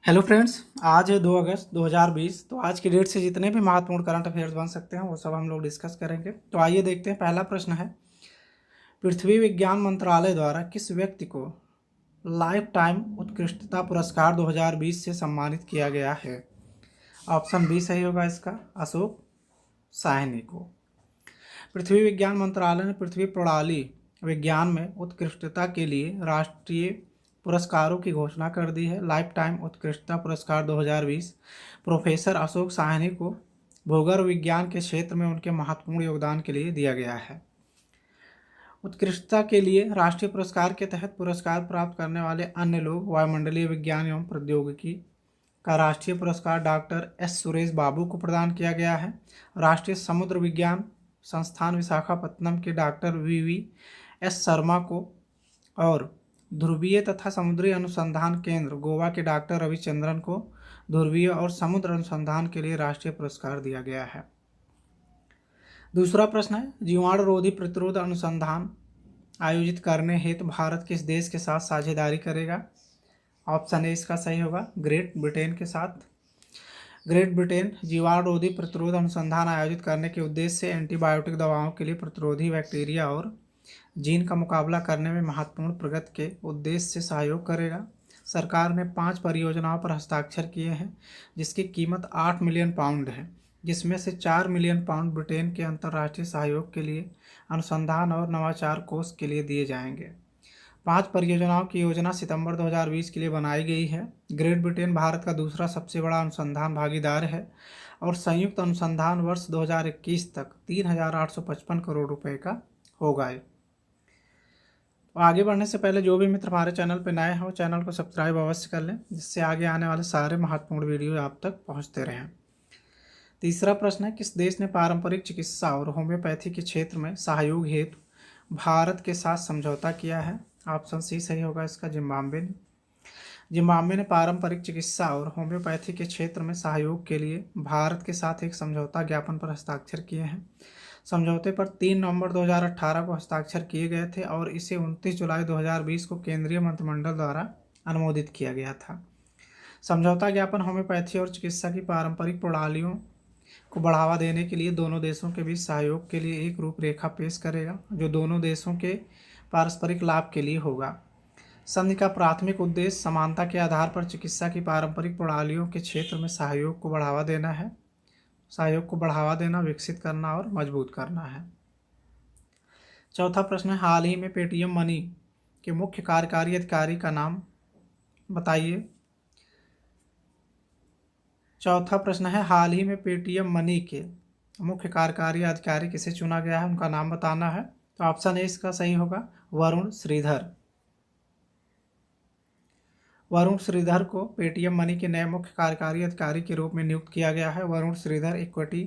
Hello friends. आज है 2 अगस्त 2020। तो आज की डेट से जितने भी महत्वपूर्ण करंट अफेयर्स बन सकते हैं वो सब हम लोग डिस्कस करेंगे। तो आइए देखते हैं। पहला प्रश्न है, पृथ्वी विज्ञान मंत्रालय द्वारा किस व्यक्ति को लाइफ टाइम उत्कृष्टता पुरस्कार 2020 से सम्मानित किया गया है? ऑप्शन बी सही होगा इसका, अशोक साहनी को। पृथ्वी विज्ञान मंत्रालय ने पृथ्वी प्रणाली विज्ञान में उत्कृष्टता के लिए राष्ट्रीय पुरस्कारों की घोषणा कर दी है। लाइफ टाइम उत्कृष्टता पुरस्कार 2020 प्रोफेसर अशोक साहनी को भूगर्भ विज्ञान के क्षेत्र में उनके महत्वपूर्ण योगदान के लिए दिया गया है। उत्कृष्टता के लिए राष्ट्रीय पुरस्कार के तहत पुरस्कार प्राप्त करने वाले अन्य लोग, वायुमंडलीय विज्ञान एवं प्रौद्योगिकी का राष्ट्रीय पुरस्कार डॉक्टर एस सुरेश बाबू को प्रदान किया गया है। राष्ट्रीय समुद्र विज्ञान संस्थान विशाखापत्तनम के डॉक्टर वी एस शर्मा को और ध्रुवीय तथा समुद्री अनुसंधान केंद्र गोवा के डॉक्टर रविचंद्रन को ध्रुवीय और समुद्र अनुसंधान के लिए राष्ट्रीय पुरस्कार दिया गया है। दूसरा प्रश्न है, जीवाणु रोधी प्रतिरोध अनुसंधान आयोजित करने हेतु भारत किस देश के साथ साझेदारी करेगा? ऑप्शन ए इसका सही होगा, ग्रेट ब्रिटेन के साथ। ग्रेट ब्रिटेन जीवाणु रोधी प्रतिरोध अनुसंधान आयोजित करने के उद्देश्य से एंटीबायोटिक दवाओं के लिए प्रतिरोधी बैक्टीरिया और जीन का मुकाबला करने में महत्वपूर्ण प्रगति के उद्देश्य से सहयोग करेगा। सरकार ने 5 परियोजनाओं पर हस्ताक्षर किए हैं जिसकी कीमत 8 मिलियन पाउंड है, जिसमें से 4 मिलियन पाउंड ब्रिटेन के अंतर्राष्ट्रीय सहयोग के लिए अनुसंधान और नवाचार कोष के लिए दिए जाएंगे। 5 परियोजनाओं की योजना सितंबर 2020 के लिए बनाई गई है। ग्रेट ब्रिटेन भारत का दूसरा सबसे बड़ा अनुसंधान भागीदार है और संयुक्त अनुसंधान वर्ष 2021 तक 3,855 करोड़ रुपए का होगा। आगे बढ़ने से पहले जो भी मित्र हमारे चैनल पर नए हैं वो चैनल को सब्सक्राइब अवश्य कर लें, जिससे आगे आने वाले सारे महत्वपूर्ण वीडियो आप तक पहुंचते रहें। तीसरा प्रश्न है, किस देश ने पारंपरिक चिकित्सा और होम्योपैथी के क्षेत्र में सहयोग हेतु भारत के साथ समझौता किया है? ऑप्शन सी सही होगा इसका, जिम्बाब्वे ने। जिम्बाब्वे ने पारंपरिक चिकित्सा और होम्योपैथी के क्षेत्र में सहयोग के लिए भारत के साथ एक समझौता ज्ञापन पर हस्ताक्षर किए हैं। समझौते पर 3 नवंबर 2018 को हस्ताक्षर किए गए थे और इसे 29 जुलाई 2020 को केंद्रीय मंत्रिमंडल द्वारा अनुमोदित किया गया था। समझौता ज्ञापन होम्योपैथी और चिकित्सा की पारंपरिक प्रणालियों को बढ़ावा देने के लिए दोनों देशों के बीच सहयोग के लिए एक रूपरेखा पेश करेगा, जो दोनों देशों के पारस्परिक लाभ के लिए होगा। संधि का प्राथमिक उद्देश्य समानता के आधार पर चिकित्सा की पारंपरिक प्रणालियों के क्षेत्र में सहयोग को बढ़ावा देना, विकसित करना और मजबूत करना है। चौथा प्रश्न है, हाल ही में पेटीएम मनी के मुख्य कार्यकारी अधिकारी का नाम बताइए। चौथा प्रश्न है, हाल ही में पेटीएम मनी के मुख्य कार्यकारी अधिकारी किसे चुना गया है, उनका नाम बताना है। तो ऑप्शन ए इसका सही होगा, वरुण श्रीधर। वरुण श्रीधर को पेटीएम मनी के नए मुख्य कार्यकारी अधिकारी के रूप में नियुक्त किया गया है। वरुण श्रीधर इक्विटी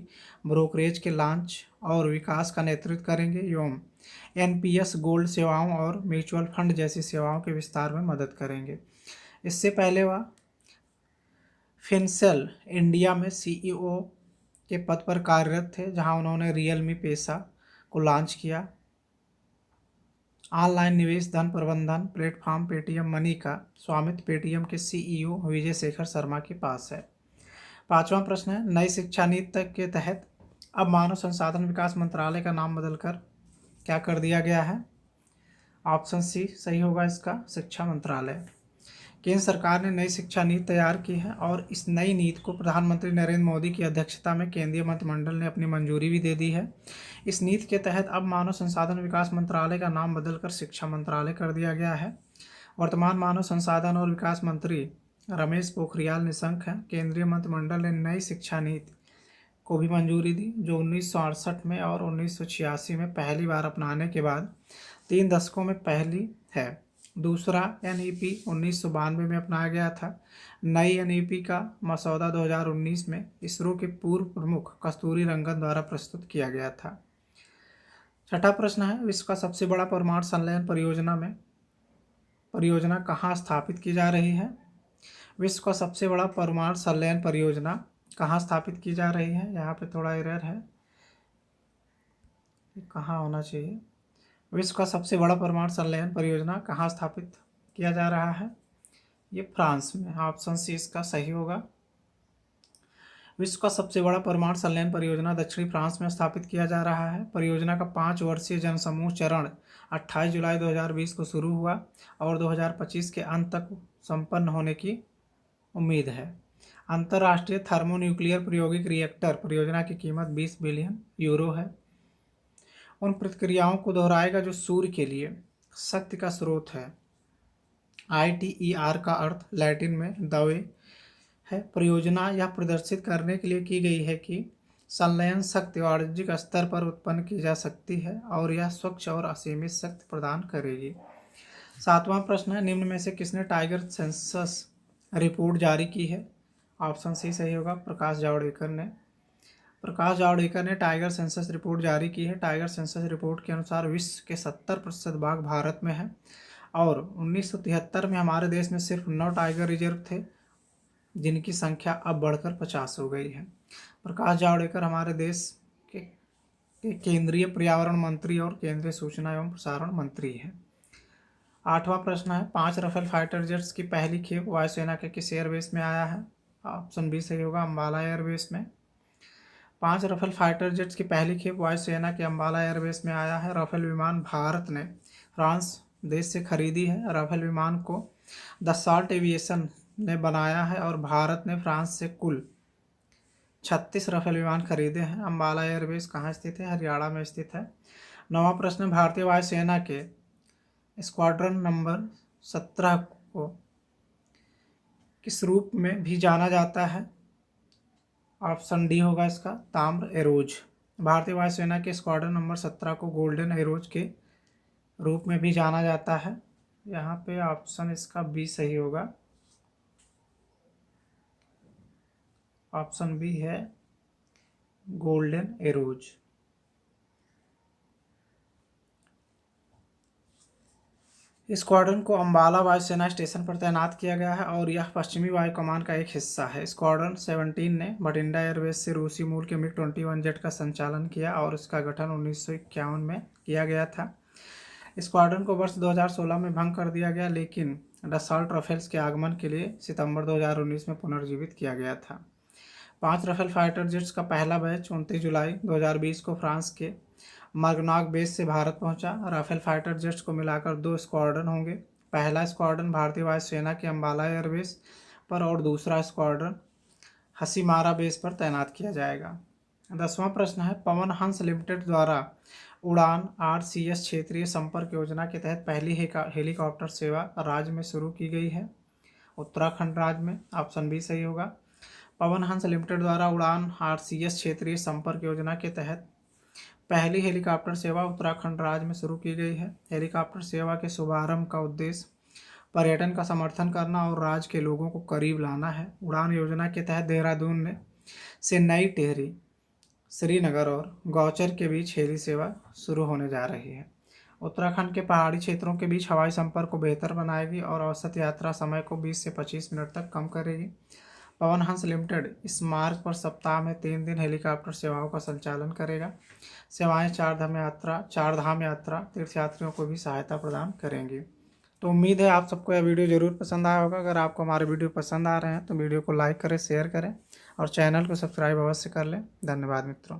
ब्रोकरेज के लॉन्च और विकास का नेतृत्व करेंगे एवं एनपीएस गोल्ड सेवाओं और म्यूचुअल फंड जैसी सेवाओं के विस्तार में मदद करेंगे। इससे पहले वह फिनसेल इंडिया में सीईओ के पद पर कार्यरत थे, जहां उन्होंने रियलमी पेसा को लॉन्च किया। ऑनलाइन निवेश धन प्रबंधन प्लेटफॉर्म पेटीएम मनी का स्वामित्व पेटीएम के सीईओ विजय शेखर शर्मा के पास है। पांचवा प्रश्न है, नई शिक्षा नीति के तहत अब मानव संसाधन विकास मंत्रालय का नाम बदलकर क्या कर दिया गया है? ऑप्शन सी सही होगा इसका, शिक्षा मंत्रालय। केंद्र सरकार ने नई शिक्षा नीति तैयार की है और इस नई नीति को प्रधानमंत्री नरेंद्र मोदी की अध्यक्षता में केंद्रीय मंत्रिमंडल ने अपनी मंजूरी भी दे दी है। इस नीति के तहत अब मानव संसाधन विकास मंत्रालय का नाम बदलकर शिक्षा मंत्रालय कर दिया गया है। वर्तमान मानव संसाधन और विकास मंत्री रमेश पोखरियाल निशंक हैं। केंद्रीय मंत्रिमंडल ने नई शिक्षा नीति को भी मंजूरी दी, जो 1968 में और 1986 में पहली बार अपनाने के बाद 3 दशकों में पहली है। दूसरा एनईपी 1992 में अपनाया गया था। नई एनईपी का मसौदा 2019 में इसरो के पूर्व प्रमुख कस्तूरी रंगन द्वारा प्रस्तुत किया गया था। छठा प्रश्न है, विश्व का सबसे बड़ा परमाणु संलयन परियोजना कहाँ स्थापित की जा रही है? विश्व का सबसे बड़ा परमाणु संलयन परियोजना कहाँ स्थापित की जा रही है? यहाँ पे थोड़ा एरर है, कहाँ होना चाहिए। विश्व का सबसे बड़ा परमाणु संलयन परियोजना कहाँ स्थापित किया जा रहा है? ये फ्रांस में। ऑप्शन सी इसका सही होगा। विश्व का सबसे बड़ा परमाणु संलयन परियोजना दक्षिणी फ्रांस में स्थापित किया जा रहा है। परियोजना का 5 वर्षीय जनसमूह चरण 28 जुलाई 2020 को शुरू हुआ और 2025 के अंत तक संपन्न होने की उम्मीद है। अंतर्राष्ट्रीय थर्मोन्यूक्लियर प्रायोगिक रिएक्टर परियोजना की कीमत 20 बिलियन यूरो है। उन प्रक्रियाओं को दोहराएगा जो सूर्य के लिए शक्ति का स्रोत है। ITER का अर्थ लैटिन में दवे है। परियोजना यह प्रदर्शित करने के लिए की गई है कि संलयन शक्ति वाणिज्यिक स्तर पर उत्पन्न की जा सकती है और यह स्वच्छ और असीमित शक्ति प्रदान करेगी। 7वां प्रश्न है, निम्न में से किसने टाइगर सेंसस रिपोर्ट जारी की है? ऑप्शन सी सही होगा, प्रकाश जावड़ेकर ने। प्रकाश जावड़ेकर ने टाइगर सेंसस रिपोर्ट जारी की है। टाइगर सेंसस रिपोर्ट के अनुसार विश्व के 70% बाघ भारत में है और 1973 में हमारे देश में सिर्फ 9 टाइगर रिजर्व थे, जिनकी संख्या अब बढ़कर 50 हो गई है। प्रकाश जावड़ेकर हमारे देश के केंद्रीय पर्यावरण मंत्री और केंद्रीय सूचना एवं प्रसारण मंत्री हैं। 8वां प्रश्न है, 5 राफेल फाइटर जेट्स की पहली खेप वायुसेना के किस एयरबेस में आया है? ऑप्शन बी सही होगा, अम्बाला एयरबेस में। 5 राफेल फाइटर जेट्स की पहली खेप वायुसेना के अम्बाला एयरबेस में आया है। राफेल विमान भारत ने फ्रांस देश से खरीदी है। राफेल विमान को दसाल्ट एविएशन ने बनाया है और भारत ने फ्रांस से कुल 36 राफेल विमान खरीदे हैं। अम्बाला एयरबेस कहाँ स्थित है? हरियाणा में स्थित है। 9वां प्रश्न, भारतीय वायुसेना के स्क्वाड्रन नंबर 17 को किस रूप में भी जाना जाता है? ऑप्शन डी होगा इसका, ताम्र एरोज। भारतीय वायुसेना के स्क्वाड्रन नंबर 17 को गोल्डन एरोज के रूप में भी जाना जाता है। यहाँ पे ऑप्शन इसका बी सही होगा। ऑप्शन बी है गोल्डन एरोज। स्क्वाड्रन को अम्बाला वायुसेना स्टेशन पर तैनात किया गया है और यह पश्चिमी वायु कमान का एक हिस्सा है। स्क्वाड्रन 17 ने बठिंडा एयरबेस से रूसी मूल के MiG-21 जेट का संचालन किया और इसका गठन 1951 में किया गया था। स्क्वाड्रन को वर्ष 2016 में भंग कर दिया गया, लेकिन डसॉल्ट राफेल्स के आगमन के लिए सितंबर 2019 में पुनर्जीवित किया गया था। 5 राफेल फाइटर जेट्स का पहला बैच 29 जुलाई 2020 को फ्रांस के मर्गनाक बेस से भारत पहुंचा। राफेल फाइटर जेट्स को मिलाकर 2 स्क्वाड्रन होंगे। पहला स्क्वाड्रन भारतीय वायुसेना के अम्बाला एयरबेस पर और दूसरा स्क्वाड्रन हसीमारा बेस पर तैनात किया जाएगा। 10वां प्रश्न है, पवन हंस लिमिटेड द्वारा उड़ान RCS क्षेत्रीय संपर्क योजना के तहत पहली हेलीकॉप्टर सेवा राज्य में शुरू की गई है। उत्तराखंड राज्य में। ऑप्शन बी सही होगा। पवन हंस लिमिटेड द्वारा उड़ान RCS क्षेत्रीय संपर्क योजना के तहत पहली हेलीकॉप्टर सेवा उत्तराखंड राज्य में शुरू की गई है। हेलीकॉप्टर सेवा के शुभारंभ का उद्देश्य पर्यटन का समर्थन करना और राज्य के लोगों को करीब लाना है। उड़ान योजना के तहत देहरादून से नई टिहरी, श्रीनगर और गौचर के बीच हेली सेवा शुरू होने जा रही है। उत्तराखंड के पहाड़ी क्षेत्रों के बीच हवाई संपर्क को बेहतर बनाएगी और औसत यात्रा समय को 20 से 25 मिनट तक कम करेगी। पवन हंस लिमिटेड इस मार्ग पर सप्ताह में 3 दिन हेलीकॉप्टर सेवाओं का संचालन करेगा। सेवाएं चारधाम यात्रा तीर्थयात्रियों को भी सहायता प्रदान करेंगी। तो उम्मीद है आप सबको यह वीडियो ज़रूर पसंद आया होगा। अगर आपको हमारे वीडियो पसंद आ रहे हैं तो वीडियो को लाइक करें, शेयर करें और चैनल को सब्सक्राइब अवश्य कर लें। धन्यवाद मित्रों।